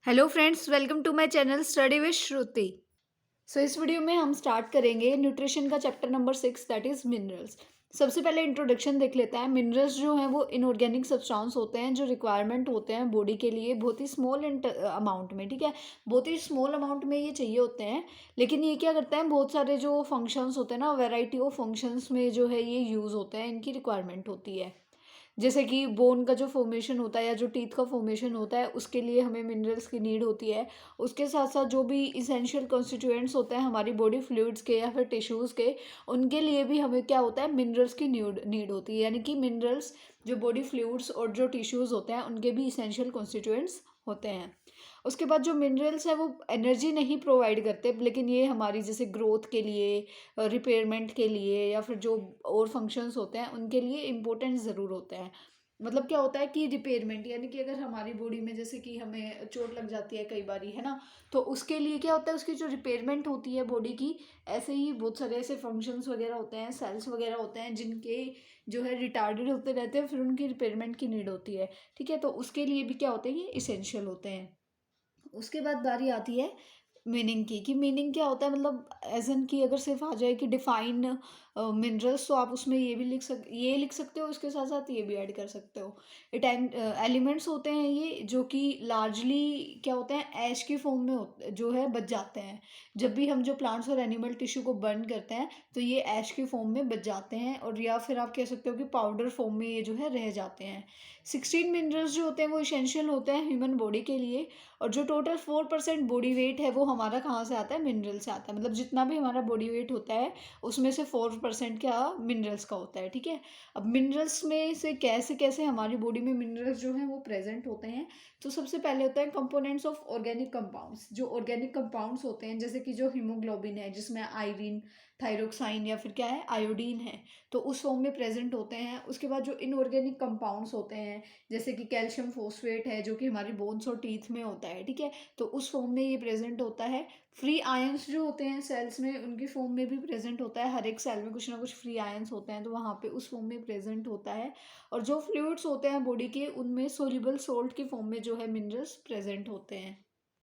Hello friends, welcome to my channel study with Shruti. So इस video में हम start करेंगे न्यूट्रिशन का chapter number 6 that is minerals. सबसे पहले इंट्रोडक्शन देख लेते हैं। मिनरल्स जो हैं वो इनऑर्गेनिक सब्सटेंस होते हैं जो रिक्वायरमेंट होते हैं बॉडी के लिए बहुत ही स्मॉल अमाउंट में, ठीक है। बहुत ही स्मॉल अमाउंट में ये चाहिए होते हैं, लेकिन ये क्या करते हैं, बहुत सारे जो फंक्शंस होते हैं ना, वैरायटी ऑफ फंक्शंस में जो है ये यूज़ होते हैं, इनकी रिक्वायरमेंट होती है। जैसे कि बोन का जो फॉर्मेशन होता है या जो टीथ का फॉर्मेशन होता है उसके लिए हमें मिनरल्स की नीड होती है। उसके साथ साथ जो भी इसेंशियल कॉन्स्टिट्यूएंट्स होते हैं हमारी बॉडी फ्लूइड्स के या फिर टिश्यूज़ के, उनके लिए भी हमें क्या होता है, मिनरल्स की नीड नीड होती है। यानी कि मिनरल्स जो बॉडी फ्लूइड्स और जो टिश्यूज़ होते हैं उनके भी इसेंशियल कॉन्स्टिट्यूएंट्स होते हैं। उसके बाद जो मिनरल्स है वो एनर्जी नहीं प्रोवाइड करते, लेकिन ये हमारी जैसे ग्रोथ के लिए, रिपेयरमेंट के लिए या फिर जो और फंक्शंस होते हैं उनके लिए इम्पोर्टेंट ज़रूर होते हैं। मतलब क्या होता है कि रिपेयरमेंट, यानी कि अगर हमारी बॉडी में जैसे कि हमें चोट लग जाती है कई बारी, है ना, तो उसके लिए क्या होता है, उसकी जो रिपेयरमेंट होती है बॉडी की, ऐसे ही बहुत सारे ऐसे फंक्शंस वगैरह होते हैं, सेल्स वगैरह होते हैं जिनके जो है रिटार्डेड होते रहते हैं, फिर उनकी रिपेयरमेंट की नीड होती है, ठीक है। तो उसके लिए भी क्या होते हैं, ये इसेंशियल होते हैं। उसके बाद बारी आती है मीनिंग की, कि मीनिंग क्या होता है, मतलब एज एन की अगर सिर्फ आ जाए कि डिफाइन मिनरल्स, तो आप उसमें ये लिख सकते हो, उसके साथ साथ ये भी ऐड कर सकते हो। एलिमेंट्स होते हैं ये जो कि लार्जली क्या होते हैं, ऐश की फॉर्म में जो है बच जाते हैं। जब भी हम जो प्लांट्स और एनिमल टिश्यू को बर्न करते हैं तो ये ऐश की फॉर्म में बच जाते हैं, और या फिर आप कह सकते हो कि पाउडर फॉर्म में ये जो है रह जाते हैं। 16 मिनरल्स जो होते हैं वो इसेंशियल होते हैं ह्यूमन बॉडी के लिए। और जो टोटल 4% बॉडी वेट है वो हमारा कहाँ से आता है, मिनरल से आता है। मतलब जितना भी हमारा बॉडी वेट होता है उसमें से 4% क्या मिनरल्स का होता है, ठीक है। अब मिनरल्स में से कैसे कैसे हमारी बॉडी में मिनरल्स जो हैं वो प्रेजेंट होते हैं। तो सबसे पहले होता है कंपोनेंट्स ऑफ ऑर्गेनिक कंपाउंड्स। जो ऑर्गेनिक कंपाउंड्स होते हैं जैसे कि जो हीमोग्लोबिन है जिसमें आयरन, थायरोक्साइन या फिर क्या है, आयोडीन है, तो उस फॉर्म में प्रेजेंट होते हैं। उसके बाद जो इनऑर्गेनिक कंपाउंड्स होते हैं जैसे कि कैल्शियम फॉस्फेट है जो कि हमारी बोन्स और टीथ में होता है, ठीक है, तो उस फॉर्म में ये प्रेजेंट होता है। फ्री आयंस जो होते हैं सेल्स में उनकी फॉर्म में भी प्रेजेंट होता है। हर एक सेल में कुछ ना कुछ फ्री आयंस होते हैं तो वहाँ पे उस फॉर्म में प्रेजेंट होता है। और जो फ्लूइड्स होते हैं बॉडी के उनमें सोल्यूबल सोल्ट की फॉर्म में जो है मिनरल्स प्रेजेंट होते हैं।